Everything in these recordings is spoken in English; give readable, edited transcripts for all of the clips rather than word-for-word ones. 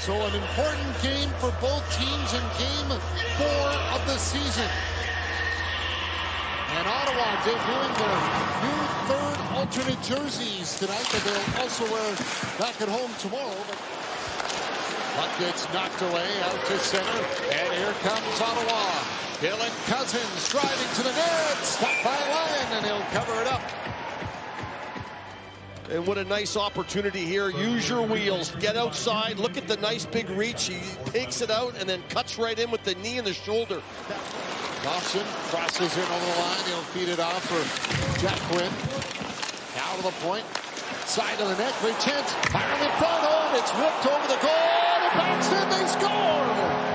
So an important game for both teams in game 4 of the season. And Ottawa debuting their new third alternate jerseys tonight that they'll also wear back at home tomorrow. But puck gets knocked away out to center, and here comes Ottawa. Dylan Cousins driving to the net, stopped by Lyon, and he'll cover it up. And what a nice opportunity here. Use your wheels. Get outside. Look at the nice big reach. He takes it out and then cuts right in with the knee and the shoulder. Dawson crosses in over the line. He'll feed it off for Jack Quinn. Now to the point. Side of the net. Great chance. Firing in front. Oh, and it's whipped over the goal. The backs in. They score.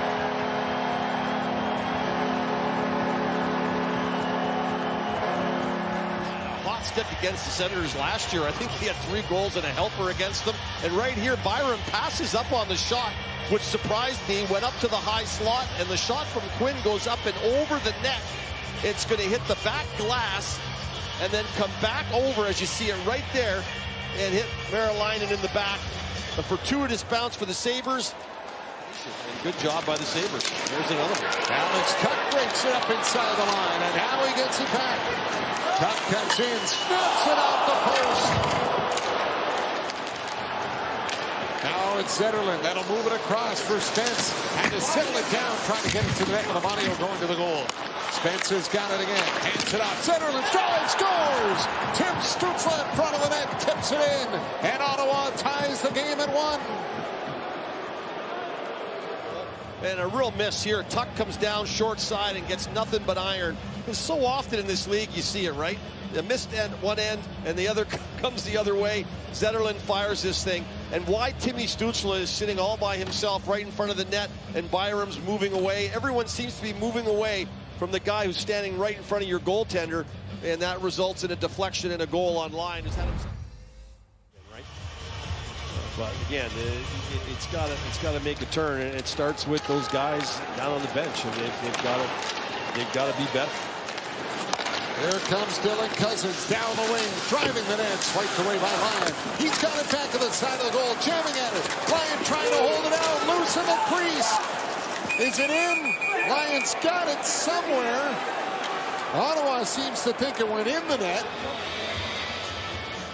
Stick against the Senators last year. I think he had 3 goals and a helper against them. And right here, Byram passes up on the shot, which surprised me. Went up to the high slot, and the shot from Quinn goes up and over the net. It's going to hit the back glass and then come back over, as you see it right there, and hit Marilainen in the back. A fortuitous bounce for the Sabres. Good job by the Sabres. There's another one. Alex Tuck breaks it up inside the line, and now he gets it back. Tuck comes in, snaps it off the post. Now it's Zetterlund. That'll move it across for Spence. And to settle it down, trying to get it to the net with Amanio going to the goal. Spencer's got it again. Hands it off. Zetterlund drives, scores! Tim Stützle in front of the net, tips it in. And Ottawa ties the game at 1. And a real miss here. Tuck comes down short side and gets nothing but iron. And so often in this league, you see it, right? The missed end one end, and the other comes the other way. Zetterlund fires this thing. And why Timmy Stützle is sitting all by himself right in front of the net, and Byram's moving away. Everyone seems to be moving away from the guy who's standing right in front of your goaltender, and that results in a deflection and a goal on line. But again, it's got to make a turn, and it starts with those guys down on the bench, and they've got to be better. Here comes Dylan Cousins down the wing, driving the net, swiped away by Lyon. He's got it back to the side of the goal, jamming at it. Lyon trying to hold it out, loose in the crease. Is it in? Lyon's got it somewhere. Ottawa seems to think it went in the net.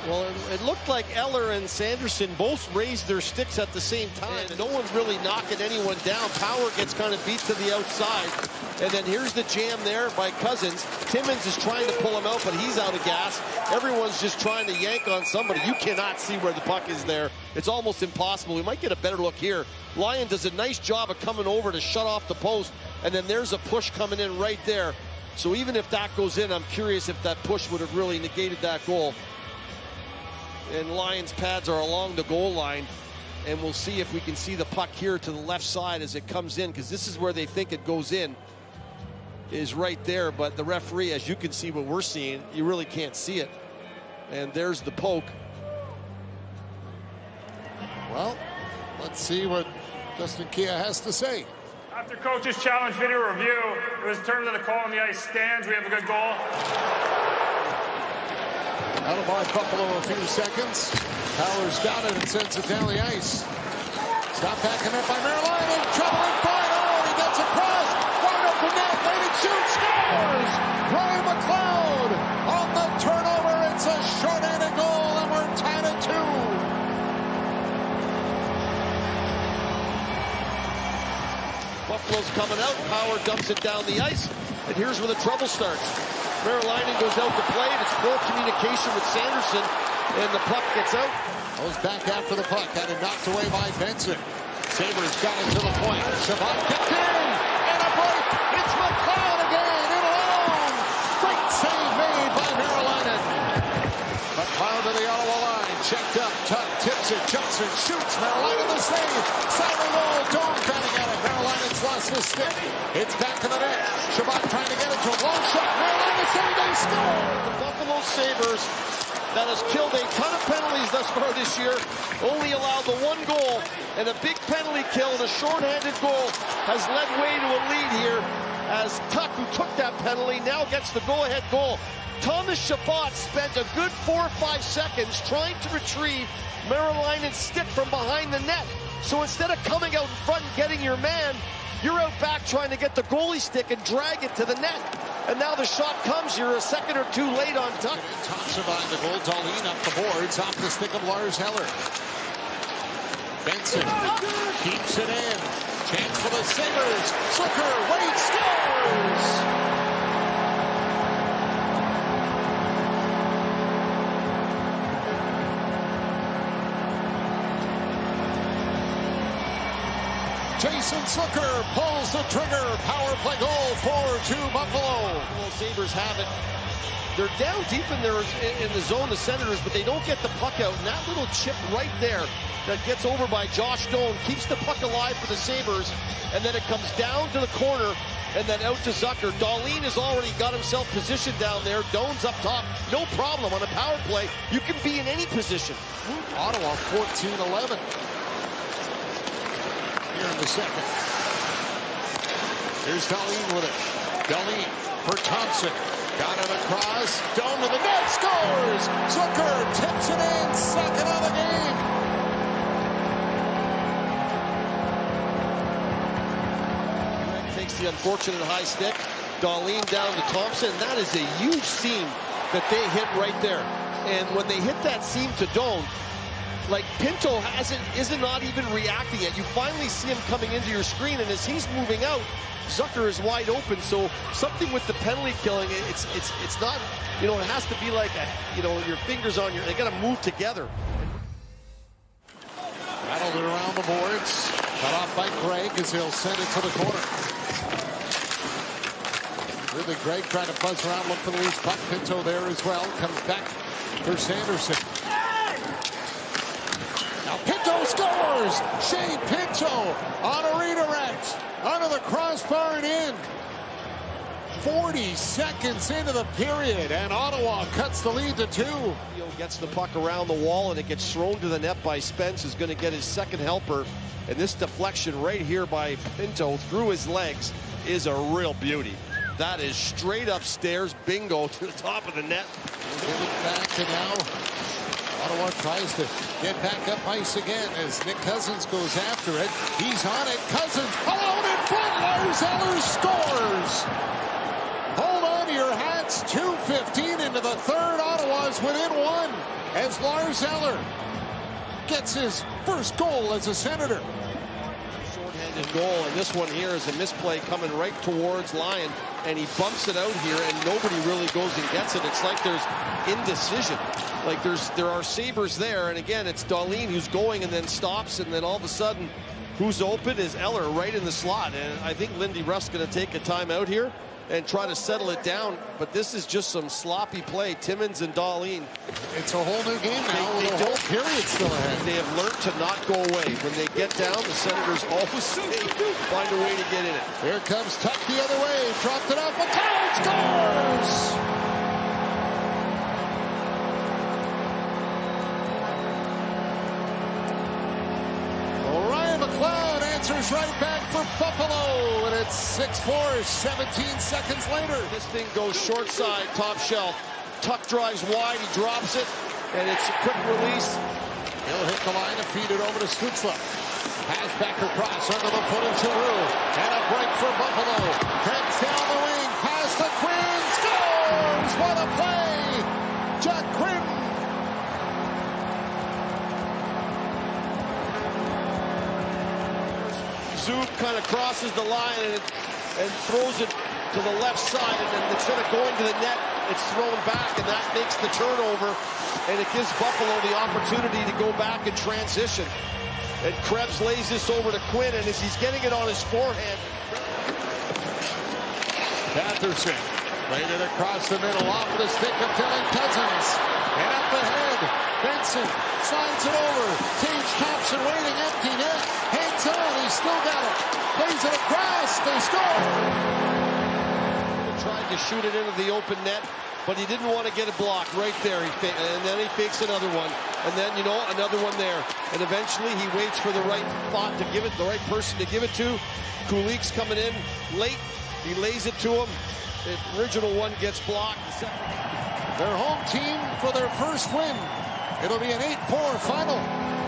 Well, it looked like Eller and Sanderson both raised their sticks at the same time. And no one's really knocking anyone down. Power gets kind of beat to the outside. And then here's the jam there by Cousins. Timmins is trying to pull him out, but he's out of gas. Everyone's just trying to yank on somebody. You cannot see where the puck is there. It's almost impossible. We might get a better look here. Lyon does a nice job of coming over to shut off the post. And then there's a push coming in right there. So even if that goes in, I'm curious if that push would have really negated that goal. And Lyon's pads are along the goal line, and we'll see if we can see the puck here to the left side as it comes in, because this is where they think it goes in, is right there. But the referee, as you can see what we're seeing, you really can't see it. And there's the poke. Well, let's see what Justin Kia has to say. After coach's challenge video review, it was turned to the call on the ice stands. We have a good goal. Out of by Buffalo a few seconds. Powers got it and sends it down the ice. Stop back in there by Marilainen. Trouble in front. Oh, he gets across. Right up the net. Leading shoot. Scores. Ryan McLeod on the turnover. It's a short-handed goal, and we're tied at 2. Buffalo's coming out. Power dumps it down the ice. And here's where the trouble starts. Marilainen goes out to play, and it's poor communication with Sanderson, and the puck gets out. Goes back after the puck, had it knocked away by Benson. Sabres got it to the point. Chabot kicked in, and a break. It's McLeod again, in alone. Great save made by Marilainen. McLeod to the Ottawa line, checked up, Tuck tips it, Johnson shoots, Marilainen the save. Side of the goal, Dome trying to get it. Marilainen's lost his stick. It's back to the net. Chabot trying to get it to a long shot. Marilainen save, they score. The Buffalo Sabres, that has killed a ton of penalties thus far this year, only allowed the 1 goal, and a big penalty kill and a shorthanded goal has led way to a lead here, as Tuck, who took that penalty, now gets the go-ahead goal. Thomas Chabot spent a good 4 or 5 seconds trying to retrieve Marylinen's stick from behind the net. So instead of coming out in front and getting your man, you're out back trying to get the goalie stick and drag it to the net. And now the shot comes, you're a second or two late on tuck. Thompson behind the goal, Dahlin up the boards, off the stick of Lars Eller. Benson keeps it in. Chance for the Sabres. Zucker, Wade scores! Jason Zucker pulls the trigger. Power play goal, 4-2 Buffalo. Buffalo Sabres have it. They're down deep in the zone, the Senators, but they don't get the puck out. And that little chip right there that gets over by Josh Doan keeps the puck alive for the Sabres. And then it comes down to the corner and then out to Zucker. Dahlin has already got himself positioned down there. Doan's up top. No problem on a power play. You can be in any position. Ottawa 14-11. Here in the second. Here's Dahlin with it. Dahlin for Thompson. Got it across. Down to the net. Scores! Zucker tips it in. Second of the game. Takes the unfortunate high stick. Dahlin down to Thompson. That is a huge seam that they hit right there. And when they hit that seam to Doan, like Pinto isn't not even reacting yet. You finally see him coming into your screen, and as he's moving out, Zucker is wide open. So something with the penalty killing, it's not, you know, it has to be like your fingers on your, they got to move together. Rattled it around the boards. Cut off by Craig as he'll send it to the corner. Really Craig trying to buzz around, look for the loose puck. Pinto there as well. Comes back for Sanderson. Now Pinto scores! Shane Pinto on a redirect. Under the crossbar and in. 40 seconds into the period, and Ottawa cuts the lead to 2. Gets the puck around the wall, and it gets thrown to the net by Spence, who's going to get his second helper. And this deflection right here by Pinto through his legs is a real beauty. That is straight upstairs, bingo, to the top of the net. Give it back, and now Ottawa tries to get back up ice again as Nick Cousins goes after it. He's on it. Cousins alone in front. Lars Eller scores. Hold on to your hats. 2:15 into the third. Ottawa's within 1 as Lars Eller gets his first goal as a Senator. Short-handed goal, and this one here is a misplay coming right towards Lyon, and he bumps it out here, and nobody really goes and gets it. It's like there's indecision. Like there are Sabres there, and again, it's Dahlin who's going and then stops, and then all of a sudden, who's open is Eller right in the slot. And I think Lindy Ruff's going to take a timeout here and try to settle it down, but this is just some sloppy play. Timmins and Dahlin. It's a whole new game now with a whole period still ahead. They have learned to not go away. When they get down, the Senators always find a way to get in it. Here comes Tuck the other way. Dropped it off. McLeod scores! Well, Ryan McLeod answers right back for Buffalo, and it's 6-4, 17 seconds later. This thing goes short side, top shelf. Tuck drives wide, he drops it, and it's a quick release. He'll hit the line and feed it over to Stutzla. Pass back across under the foot of Giroux. And a break for Buffalo. Heads down the wing, pass to Quinn, scores! What a play! Jack Quinn. Zub kind of crosses the line and throws it to the left side, and then instead of going to the net, it's thrown back, and that makes the turnover, and it gives Buffalo the opportunity to go back and transition. And Krebs lays this over to Quinn, and as he's getting it on his forehand. Patterson played it across the middle, off the stick of Dylan Cousins. And up the head, Benson slides it over. Tage Thompson waiting, empty net. Hangs on, he's still got it. Plays it across, they score! Tried to shoot it into the open net, but he didn't want to get it blocked right there. And then he fakes another one, and then, you know, another one there. And eventually he waits for the right spot to give it, the right person to give it to. Kulik's coming in late. He lays it to him. The original one gets blocked. Their home team for their first win It'll be an 8-4 final.